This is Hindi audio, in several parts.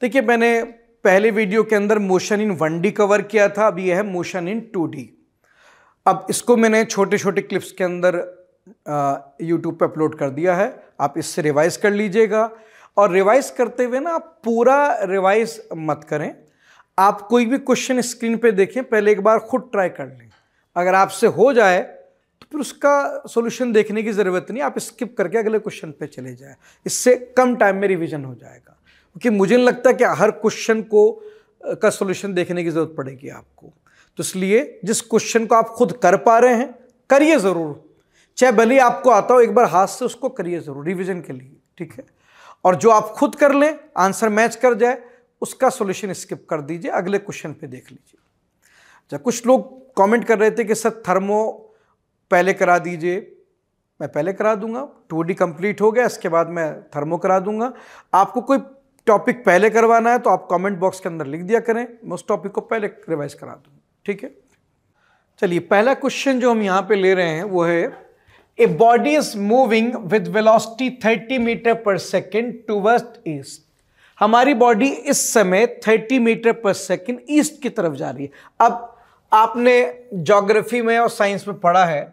देखिए, मैंने पहले वीडियो के अंदर मोशन इन 1D कवर किया था, अब यह है मोशन इन 2D। अब इसको मैंने छोटे छोटे क्लिप्स के अंदर यूट्यूब पे अपलोड कर दिया है, आप इससे रिवाइज कर लीजिएगा। और रिवाइज करते हुए ना आप पूरा रिवाइज मत करें, आप कोई भी क्वेश्चन स्क्रीन पे देखें, पहले एक बार खुद ट्राई कर लें। अगर आपसे हो जाए तो फिर उसका सॉल्यूशन देखने की ज़रूरत नहीं, आप स्किप करके अगले क्वेश्चन पे चले जाए, इससे कम टाइम में रिवीजन हो जाएगा। क्योंकि मुझे नहीं लगता कि हर क्वेश्चन को का सॉल्यूशन देखने की ज़रूरत पड़ेगी आपको। तो इसलिए जिस क्वेश्चन को आप खुद कर पा रहे हैं करिए ज़रूर, चाहे भले ही आपको आता हो, एक बार हाथ से उसको करिए ज़रूर रिवीजन के लिए, ठीक है। और जो आप खुद कर लें, आंसर मैच कर जाए, उसका सॉल्यूशन स्किप कर दीजिए, अगले क्वेश्चन पे देख लीजिए। अच्छा, कुछ लोग कमेंट कर रहे थे कि सर थर्मो पहले करा दीजिए। मैं पहले करा दूंगा, 2D कंप्लीट हो गया, इसके बाद मैं थर्मो करा दूंगा। आपको कोई टॉपिक पहले करवाना है तो आप कमेंट बॉक्स के अंदर लिख दिया करें, मैं उस टॉपिक को पहले रिवाइज करा दूंगा, ठीक है। चलिए, पहला क्वेश्चन जो हम यहां पे ले रहे हैं वो है, a body is moving with velocity 30 metre पर सेकेंड टूवर्ड्स ईस्ट। हमारी बॉडी इस समय 30 मीटर पर सेकेंड ईस्ट की तरफ जा रही है। अब आपने ज्योग्राफी में और साइंस में पढ़ा है,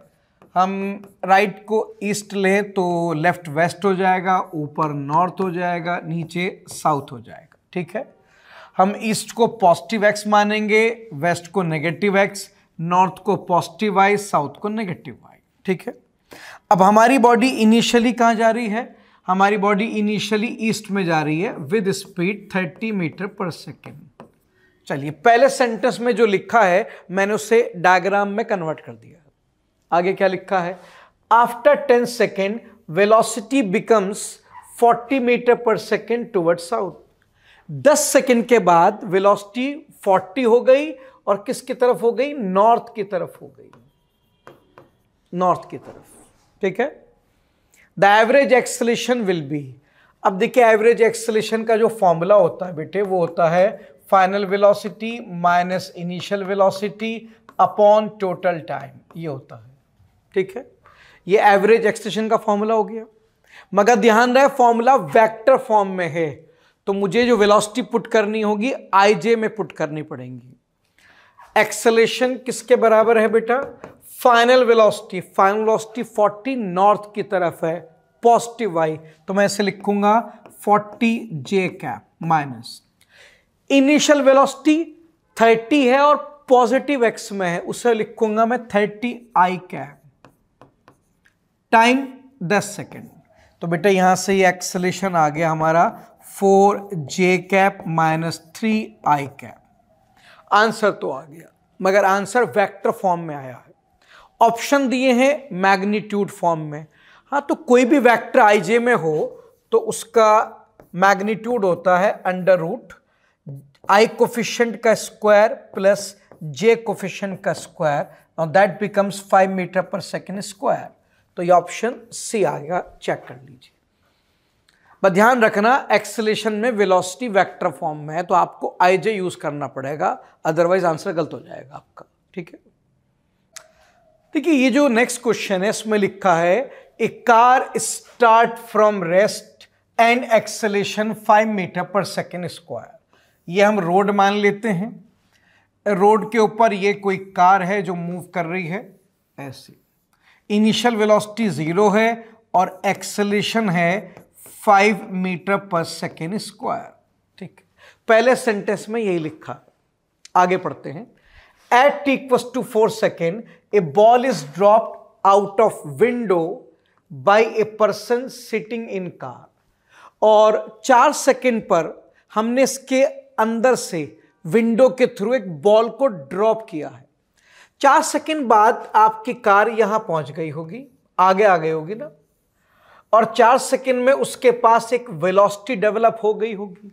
हम राइट को ईस्ट लें तो लेफ्ट वेस्ट हो जाएगा, ऊपर नॉर्थ हो जाएगा, नीचे साउथ हो जाएगा, ठीक है। हम ईस्ट को पॉजिटिव एक्स मानेंगे, वेस्ट को नेगेटिव एक्स, नॉर्थ को पॉजिटिव वाई, साउथ को नेगेटिव वाई, ठीक है। अब हमारी बॉडी इनिशियली कहाँ जा रही है? हमारी बॉडी इनिशियली ईस्ट में जा रही है विद स्पीड 30 मीटर पर सेकेंड। चलिए, पहले सेंटेंस में जो लिखा है मैंने उसे डायग्राम में कन्वर्ट कर दिया। आगे क्या लिखा है? After 10 second velocity becomes 40 metre पर सेकेंड टुवर्ड साउथ। 10 सेकेंड के बाद वेलोसिटी 40 हो गई और किसकी तरफ हो गई? नॉर्थ की तरफ हो गई, नॉर्थ की तरफ, ठीक है। The average acceleration will be. अब देखिए, एवरेज एक्सेलरेशन का जो फॉर्मूला होता है बेटे, वो होता है final velocity minus initial velocity upon total time, ये होता है, ठीक है। ये एवरेज एक्सेलरेशन का फॉर्मूला हो गया। मगर ध्यान रहे, फॉर्मूला वेक्टर फॉर्म में है, तो मुझे जो वेलोसिटी पुट करनी होगी आईजे में पुट करनी पड़ेगी। एक्सेलरेशन किसके बराबर है बेटा? Final velocity. Final velocity 40 north की तरफ है, पॉजिटिव वाई, तो मैं इसे लिखूंगा 40 जे कैप माइनस इनिशियल वेलोसिटी 30 है और पॉजिटिव एक्स में है, उसे लिखूंगा मैं 30 आई कैप, टाइम 10 सेकेंड। तो बेटा यहां से ये एक्सेलरेशन आ गया हमारा 4 जे कैप माइनस 3 आई कैप। आंसर तो आ गया, मगर आंसर वेक्टर फॉर्म में आया है। ऑप्शन दिए हैं मैग्नीट्यूड फॉर्म में। हाँ, तो कोई भी वेक्टर आईजे में हो तो उसका मैग्नीट्यूड होता है अंडर रूट आई कोफिशिएंट का स्क्वायर प्लस जे कोफिशिएंट का स्क्वायर, और दैट बिकम्स 5 मीटर पर सेकेंड स्क्वायर। तो ये ऑप्शन सी आ गया, चेक कर लीजिए। बस ध्यान रखना, एक्सेलरेशन में वेलोसिटी वेक्टर फॉर्म में है तो आपको आईजे यूज करना पड़ेगा, अदरवाइज आंसर गलत हो जाएगा आपका, ठीक है। देखिए, ये जो नेक्स्ट क्वेश्चन है इसमें लिखा है, a car start from rest and acceleration 5 meter पर सेकेंड स्क्वायर। ये हम रोड मान लेते हैं, रोड के ऊपर ये कोई कार है जो मूव कर रही है ऐसे। इनिशियल वेलोसिटी 0 है और एक्सेलरेशन है 5 मीटर पर सेकेंड स्क्वायर, ठीक है। पहले सेंटेंस में यही लिखा है, आगे पढ़ते हैं। At t equals to 4 seconds, a ball is dropped out of window by a person sitting in car. और 4 सेकेंड पर हमने इसके अंदर से विंडो के थ्रू एक बॉल को ड्रॉप किया है। 4 सेकेंड बाद आपकी कार यहां पहुंच गई होगी, आगे आ गई होगी ना, और 4 सेकेंड में उसके पास एक वेलोसिटी डेवलप हो गई होगी।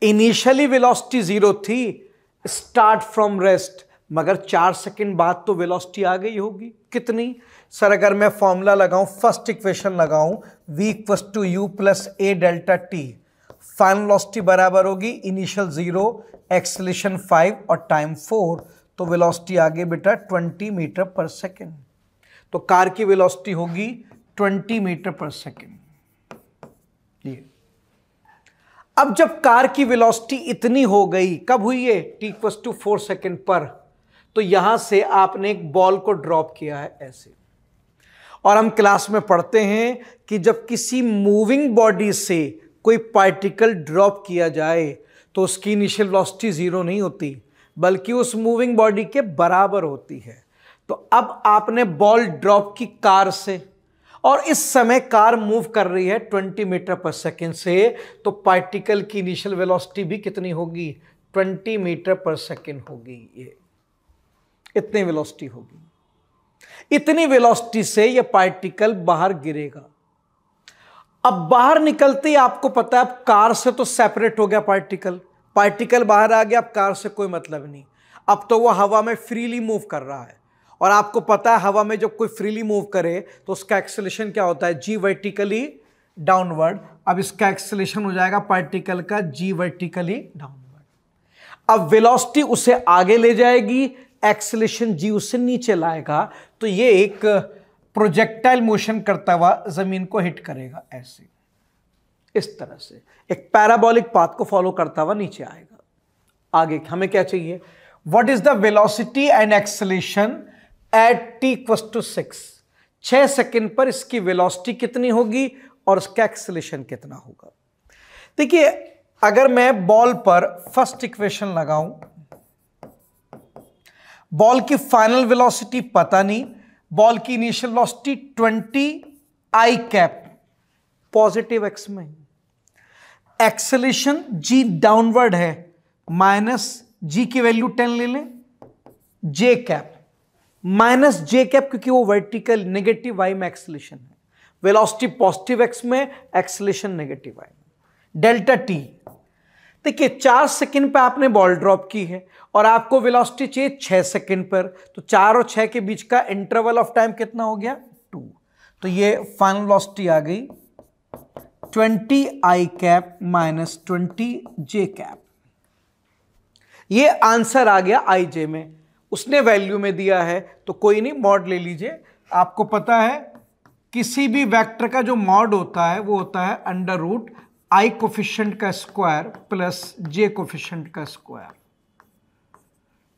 इनिशियली वेलोसिटी 0 थी, स्टार्ट फ्रॉम रेस्ट, मगर 4 सेकेंड बाद तो वेलोसिटी आ गई होगी। कितनी? सर अगर मैं फॉर्मूला लगाऊं, फर्स्ट इक्वेशन लगाऊं, v equals to u plus a delta t, final velocity बराबर होगी इनिशियल 0, एक्सेलरेशन 5 और टाइम 4, तो वेलोसिटी आ गई बेटा 20 मीटर पर सेकेंड। तो कार की वेलोसिटी होगी 20 मीटर पर सेकेंड। ये अब जब कार की वेलोसिटी इतनी हो गई, कब हुई है, t=4 सेकेंड पर, तो यहां से आपने एक बॉल को ड्रॉप किया है ऐसे। और हम क्लास में पढ़ते हैं कि जब किसी मूविंग बॉडी से कोई पार्टिकल ड्रॉप किया जाए तो उसकी इनिशियल वेलोसिटी जीरो नहीं होती, बल्कि उस मूविंग बॉडी के बराबर होती है। तो अब आपने बॉल ड्रॉप की कार से, और इस समय कार मूव कर रही है 20 मीटर पर सेकेंड से, तो पार्टिकल की इनिशियल वेलोसिटी भी कितनी होगी, 20 मीटर पर सेकेंड होगी। ये इतनी वेलोसिटी होगी। इतनी वेलोसिटी से यह पार्टिकल बाहर गिरेगा। अब बाहर निकलते ही आपको पता है, अब कार से तो सेपरेट हो गया पार्टिकल बाहर आ गया, अब कार से कोई मतलब नहीं। अब तो वह हवा में फ्रीली मूव कर रहा है, और आपको पता है हवा में जब कोई फ्रीली मूव करे तो उसका एक्सेलरेशन क्या होता है, जी वर्टिकली डाउनवर्ड। अब इसका एक्सेलरेशन हो जाएगा पार्टिकल का जी वर्टिकली डाउनवर्ड। अब वेलोसिटी उसे आगे ले जाएगी, एक्सेलरेशन जी उससे नीचे लाएगा, तो ये एक प्रोजेक्टाइल मोशन करता हुआ जमीन को हिट करेगा ऐसे, इस तरह से एक पैराबोलिक पाथ को फॉलो करता हुआ नीचे आएगा। आगे हमें क्या चाहिए, what is the velocity and acceleration at t=6। 6 second पर इसकी वेलोसिटी कितनी होगी और उसका एक्सेलरेशन कितना होगा। देखिए, अगर मैं बॉल पर फर्स्ट इक्वेशन लगाऊं, बॉल की फाइनल वेलोसिटी पता नहीं, बॉल की इनिशियल वेलोसिटी 20 आई कैप पॉजिटिव एक्स में, एक्सेलरेशन जी डाउनवर्ड है, माइनस जी की वैल्यू 10 ले लें, जे कैप माइनस जे कैप, क्योंकि वो वर्टिकल नेगेटिव वाई में एक्सेलरेशन है, वेलोसिटी पॉजिटिव एक्स में, एक्सेलरेशन नेगेटिव वाई में, डेल्टा टी। देखिए 4 सेकंड पे आपने बॉल ड्रॉप की है और आपको वेलोसिटी चाहिए 6 सेकंड पर, तो 4 और 6 के बीच का इंटरवल ऑफ टाइम कितना हो गया, 2। तो ये फाइनल वेलोसिटी आ गई 20 आई कैप माइनस 20 जे कैप। ये आंसर आ गया आई जे में, उसने वैल्यू में दिया है तो कोई नहीं, मॉड ले लीजिए। आपको पता है किसी भी वेक्टर का जो मॉड होता है वो होता है अंडर रूट आई कोफिशिएंट का स्क्वायर प्लस जे कोफिशिएंट का स्क्वायर।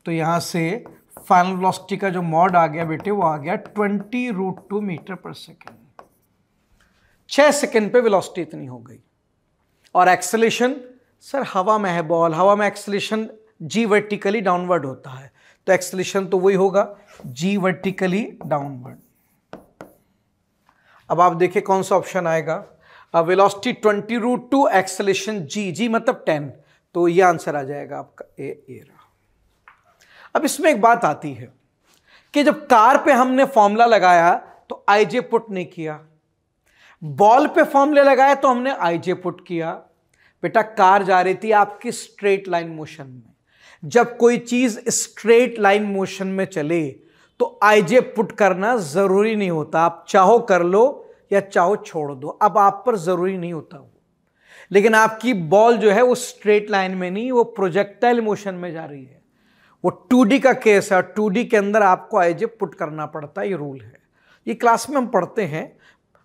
तो यहां से फाइनल वेलोसिटी का जो मॉड आ गया बेटे, वो आ गया 20√2 मीटर पर सेकेंड। 6 सेकेंड पे वेलोसिटी इतनी हो गई। और एक्सेलरेशन, सर हवा में है बॉल, हवा में एक्सेलरेशन जी वर्टिकली डाउनवर्ड होता है, तो एक्सेलरेशन तो वही होगा जी वर्टिकली डाउनवर्ड। अब आप देखिए कौन सा ऑप्शन आएगा, वेलोसिटी 20√2, एक्सेलरेशन जी, जी मतलब 10, तो ये आंसर आ जाएगा आपका ए रहा। अब इसमें एक बात आती है कि जब कार पे हमने फॉर्मूला लगाया तो आई जे पुट नहीं किया, बॉल पे फॉर्मूला लगाया तो हमने आई जे पुट किया। बेटा कार जा रही थी आपकी स्ट्रेट लाइन मोशन में, जब कोई चीज स्ट्रेट लाइन मोशन में चले तो आई जे पुट करना जरूरी नहीं होता, आप चाहो कर लो या चाहो छोड़ दो, अब आप पर जरूरी नहीं होता वो। लेकिन आपकी बॉल जो है वो स्ट्रेट लाइन में नहीं, वो प्रोजेक्टाइल मोशन में जा रही है, वो 2D का केस है, 2D के अंदर आपको आई जे पुट करना पड़ता है, ये रूल है। ये क्लास में हम पढ़ते हैं।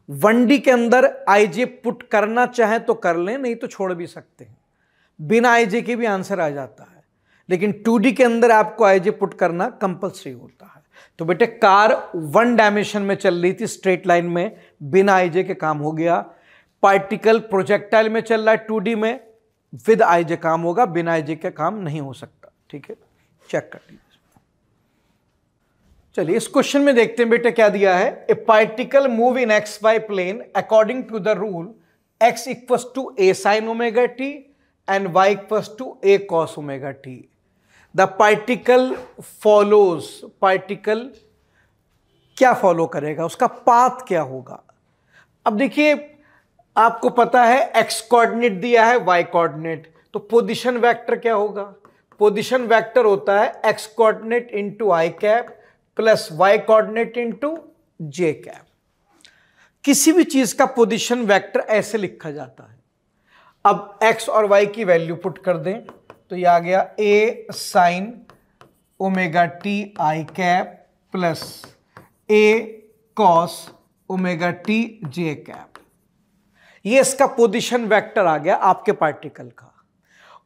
1D के अंदर आई जे पुट करना चाहे तो कर लें, नहीं तो छोड़ भी सकते हैं, बिना आई जे के भी आंसर आ जाता है। लेकिन 2D के अंदर आपको आई जे पुट करना कंपल्सरी होता है। तो बेटे कार 1 डायमेंशन में चल रही थी स्ट्रेट लाइन में, बिना आई जे के काम हो गया। पार्टिकल प्रोजेक्टाइल में चल रहा है 2D में, विद आई जे काम होगा, बिना आई जे के काम नहीं हो सकता। ठीक है, चेक कर लीजिए। चलिए इस क्वेश्चन में देखते हैं बेटे क्या दिया है। A particle move in X Y plane according to the rule x equals to a sin omega t and y equals to a cos omega t। The particle follows, particle क्या फॉलो करेगा, उसका पाथ क्या होगा। अब देखिए आपको पता है x कोऑर्डिनेट दिया है, y कोऑर्डिनेट, तो पोजीशन वेक्टर क्या होगा, पोजीशन वेक्टर होता है x coordinate into I cap plus y coordinate into J cap. किसी भी चीज का पोजीशन वेक्टर ऐसे लिखा जाता है। अब x और y की वैल्यू पुट कर दें तो ये आ गया a sin omega t I cap plus a cos omega t J cap. ये इसका पोजीशन वेक्टर आ गया आपके पार्टिकल का।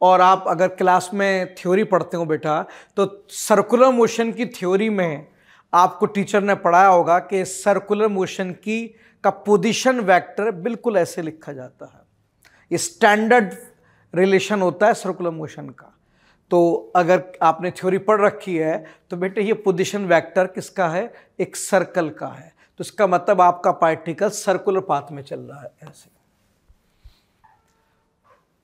और आप अगर क्लास में थ्योरी पढ़ते हो बेटा, तो सर्कुलर मोशन की थ्योरी में आपको टीचर ने पढ़ाया होगा कि सर्कुलर मोशन का पोजीशन वेक्टर बिल्कुल ऐसे लिखा जाता है। ये स्टैंडर्ड रिलेशन होता है सर्कुलर मोशन का। तो अगर आपने थ्योरी पढ़ रखी है तो बेटे ये पोजीशन वेक्टर किसका है, एक सर्कल का है। तो इसका मतलब आपका पार्टिकल सर्कुलर पाथ में चल रहा है ऐसे।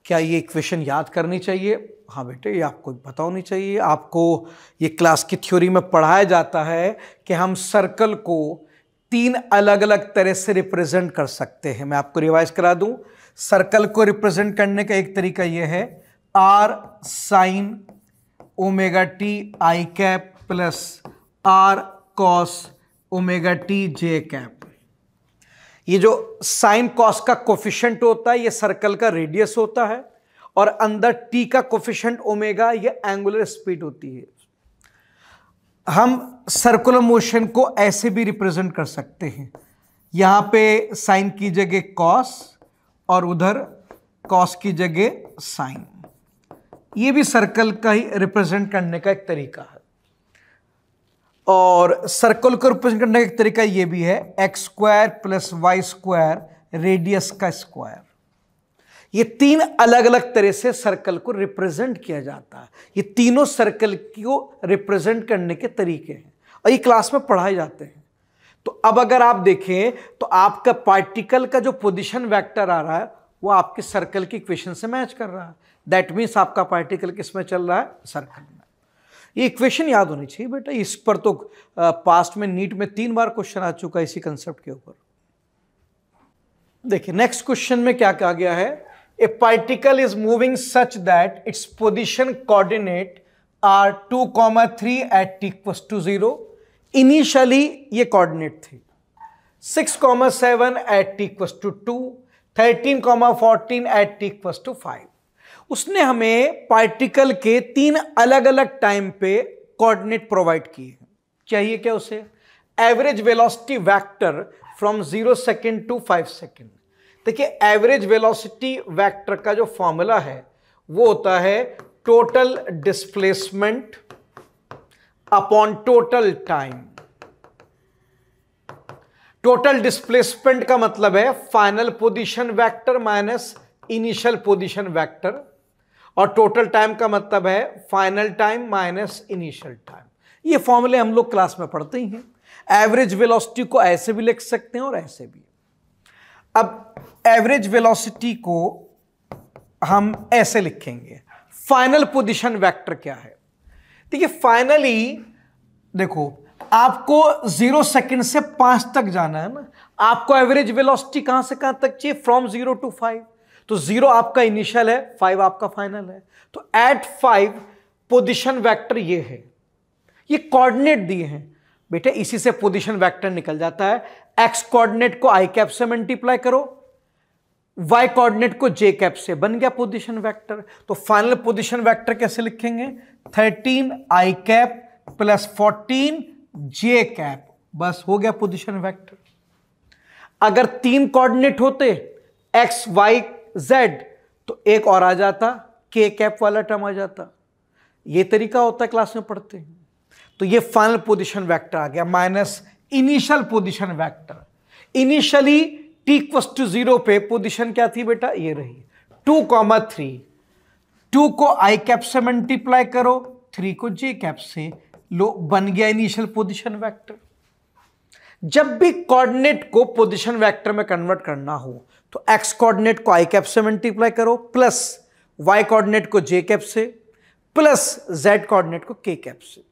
क्या ये इक्वेशन याद करनी चाहिए? हाँ बेटे, ये आपको पता होनी चाहिए। आपको ये क्लास की थ्योरी में पढ़ाया जाता है कि हम सर्कल को 3 अलग अलग तरह से रिप्रेजेंट कर सकते हैं। मैं आपको रिवाइज करा दूं। सर्कल को रिप्रेजेंट करने का एक तरीका यह है r sin omega T I cap plus r cos omega T J cap. ये जो साइन कॉस का कोफिशिएंट होता है ये सर्कल का रेडियस होता है, और अंदर टी का कोफिशिएंट ओमेगा ये एंगुलर स्पीड होती है। हम सर्कुलर मोशन को ऐसे भी रिप्रेजेंट कर सकते हैं, यहां पे साइन की जगह कॉस और उधर कॉस की जगह साइन। ये भी सर्कल का ही रिप्रेजेंट करने का एक तरीका है। और सर्कल को रिप्रेजेंट करने का एक तरीका ये भी है X square plus Y square radius का स्क्वायर। ये 3 अलग अलग तरह से सर्कल को रिप्रेजेंट किया जाता है। ये तीनों सर्कल को रिप्रेजेंट करने के तरीके हैं और ये क्लास में पढ़ाए जाते हैं। तो अब अगर आप देखें तो आपका पार्टिकल का जो पोजीशन वेक्टर आ रहा है वो आपके सर्कल की इक्वेशन से मैच कर रहा है। दैट मीन्स आपका पार्टिकल किस में चल रहा है, सर्कल में। ये इक्वेशन याद होनी चाहिए बेटा। इस पर तो पास्ट में नीट में 3 बार क्वेश्चन आ चुका है इसी कंसेप्ट के ऊपर। देखिए नेक्स्ट क्वेश्चन में क्या कहा गया है, a particle is moving such that its position coordinate are 2,3 at t = 0। Initially ये कोऑर्डिनेट थे 6,7 एट t = 2, 13,14 एट t = 5। उसने हमें पार्टिकल के 3 अलग अलग टाइम पे कोऑर्डिनेट प्रोवाइड किए। चाहिए क्या उसे, average velocity vector from 0 second to 5 second. देखिए एवरेज वेलोसिटी वेक्टर का जो फॉर्मूला है वो होता है total displacement upon total time. Total displacement का मतलब है final position vector minus initial position vector, और टोटल टाइम का मतलब है final time minus initial time. ये फॉर्मूले हम लोग क्लास में पढ़ते ही हैं। एवरेज वेलोसिटी को ऐसे भी लिख सकते हैं और ऐसे भी। अब एवरेज वेलोसिटी को हम ऐसे लिखेंगे, फाइनल पोजीशन वेक्टर क्या है। देखिए फाइनली देखो आपको 0 सेकंड से 5 तक जाना है ना। आपको एवरेज वेलोसिटी कहां से कहां तक चाहिए, फ्रॉम 0 to 5। तो 0 आपका इनिशियल है, 5 आपका फाइनल है। तो एट 5 पोजीशन वेक्टर ये है, ये कोऑर्डिनेट दिए हैं बेटे, इसी से पोजीशन वेक्टर निकल जाता है। एक्स कोऑर्डिनेट को आई कैप से मल्टीप्लाई करो, वाई कोऑर्डिनेट को जे कैप से, बन गया पोजीशन वेक्टर। तो फाइनल पोजीशन वेक्टर कैसे लिखेंगे, 13 आई कैप प्लस 14 जे कैप, बस हो गया पोजीशन वेक्टर। अगर 3 कोऑर्डिनेट होते एक्स वाई जेड तो एक और आ जाता, के कैप वाला टर्म आ जाता। ये तरीका होता है, क्लास में पढ़ते हैं। तो ये फाइनल पोजीशन वेक्टर आ गया minus initial position vector. Initially t = 0 पे पोजीशन क्या थी बेटा, ये रही 2,3। 2 को आई कैप से मल्टीप्लाई करो, 3 को जे कैप से, लो बन गया इनिशियल पोजीशन वेक्टर। जब भी कोऑर्डिनेट को पोजीशन वेक्टर में कन्वर्ट करना हो तो एक्स कोऑर्डिनेट को आई कैप से मल्टीप्लाई करो, प्लस वाई कोऑर्डिनेट को जे कैप से, प्लस जेड कोऑर्डिनेट को के कैप से।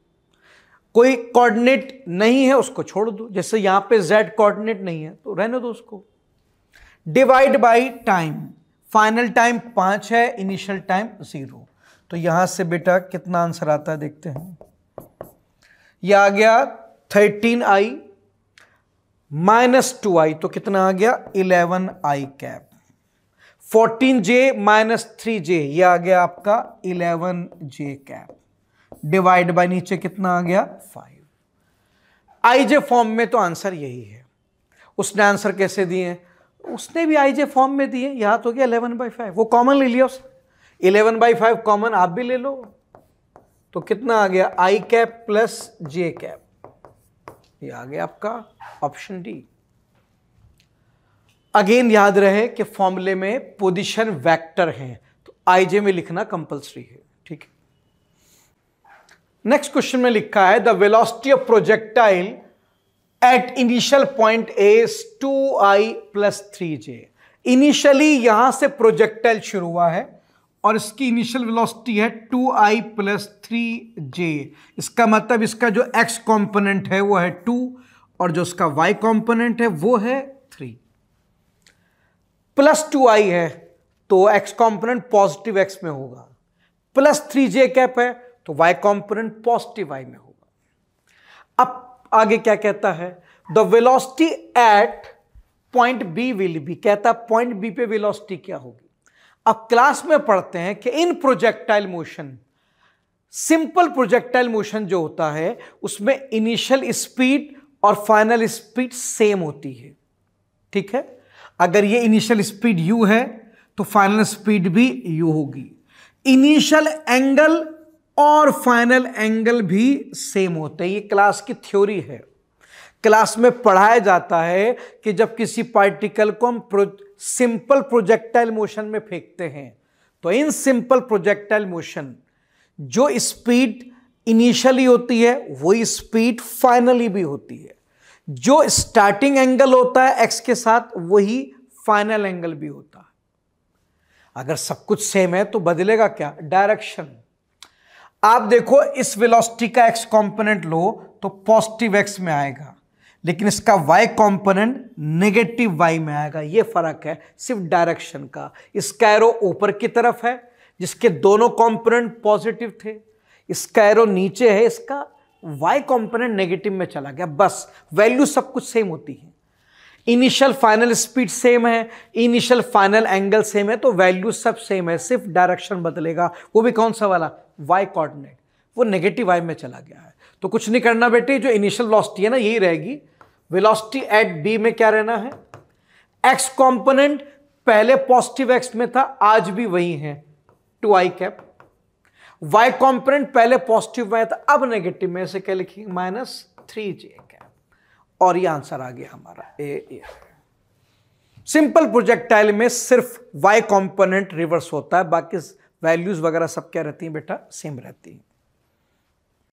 कोई कोऑर्डिनेट नहीं है उसको छोड़ दो, जैसे यहां पे जेड कोऑर्डिनेट नहीं है तो रहने दो उसको। Divide by time, final time 5 है, इनिशियल टाइम 0। तो यहां से बेटा कितना आंसर आता है देखते हैं। यह आ गया 13i माइनस 2i, तो कितना आ गया 11i cap. 14j minus 3j, यह आ गया आपका 11j कैप। डिवाइड बाय नीचे कितना आ गया 5। आईजे फॉर्म में तो आंसर यही है। उसने आंसर कैसे दिए, उसने भी आई जे फॉर्म में दिए, यहां तो गया 11/5, वो कॉमन ले लिया उसने, 11/5 कॉमन आप भी ले लो, तो कितना आ गया आई कैप प्लस जे कैप, ये आ गया आपका ऑप्शन डी। अगेन याद रहे कि फॉर्मूले में पोजीशन वेक्टर है, तो आईजे में लिखना कंपलसरी है, ठीक है। नेक्स्ट क्वेश्चन में लिखा है the velocity of projectile at initial point is 2i + 3j। Initially यहां से प्रोजेक्टाइल शुरू हुआ है और इसकी इनिशियल वेलोसिटी है 2i + 3j। इसका मतलब इसका जो x कंपोनेंट है वो है 2 और जो उसका y कंपोनेंट है वो है 3। प्लस 2i है तो x कंपोनेंट पॉजिटिव x में होगा, प्लस 3j कैप है तो y कंपोनेंट पॉजिटिव y में होगा। अब आगे क्या कहता है, the velocity at point B will be, कहता है पॉइंट बी पे वेलोसिटी क्या होगी। अब क्लास में पढ़ते हैं कि in projectile motion, simple projectile motion जो होता है उसमें इनिशियल स्पीड और फाइनल स्पीड सेम होती है, ठीक है। अगर ये इनिशियल स्पीड u है तो फाइनल स्पीड भी u होगी। इनिशियल एंगल और फाइनल एंगल भी सेम होते हैं, ये क्लास की थ्योरी है। क्लास में पढ़ाया जाता है कि जब किसी पार्टिकल को हम सिंपल प्रोजेक्टाइल मोशन में फेंकते हैं तो इन सिंपल प्रोजेक्टाइल मोशन जो स्पीड इनिशियली होती है वही स्पीड फाइनली भी होती है, जो स्टार्टिंग एंगल होता है x के साथ वही फाइनल एंगल भी होता है। अगर सब कुछ सेम है तो बदलेगा क्या, डायरेक्शन। आप देखो इस वेलोसिटी का x कंपोनेंट लो तो पॉजिटिव x में आएगा, लेकिन इसका y कंपोनेंट नेगेटिव y में आएगा, ये फर्क है सिर्फ डायरेक्शन का। इसका एरो ऊपर की तरफ है जिसके दोनों कंपोनेंट पॉजिटिव थे, इसका एरो नीचे है, इसका y कंपोनेंट नेगेटिव में चला गया, बस वैल्यू सब कुछ सेम होती है। इनिशियल फाइनल स्पीड सेम है, इनिशियल फाइनल एंगल सेम है, तो वैल्यू सब सेम है, सिर्फ डायरेक्शन बदलेगा, वो भी कौन सा वाला, y कोऑर्डिनेट, वो नेगेटिव y में चला गया है। तो कुछ नहीं करना बेटे, जो इनिशियल वेलोसिटी है ना यही रहेगी। वेलोसिटी एट b में क्या रहना है, x कंपोनेंट पहले पॉजिटिव x में था, आज भी वही है 2i कैप। y कंपोनेंट पहले पॉजिटिव में था, अब नेगेटिव में, से क्या लिखेंगे -3j कैप, और ये आंसर आ गया हमारा ए। सिंपल प्रोजेक्टाइल में सिर्फ y कंपोनेंट रिवर्स होता है, बाकी वैल्यूज वगैरह सब क्या रहती हैं बेटा, सेम रहती हैं।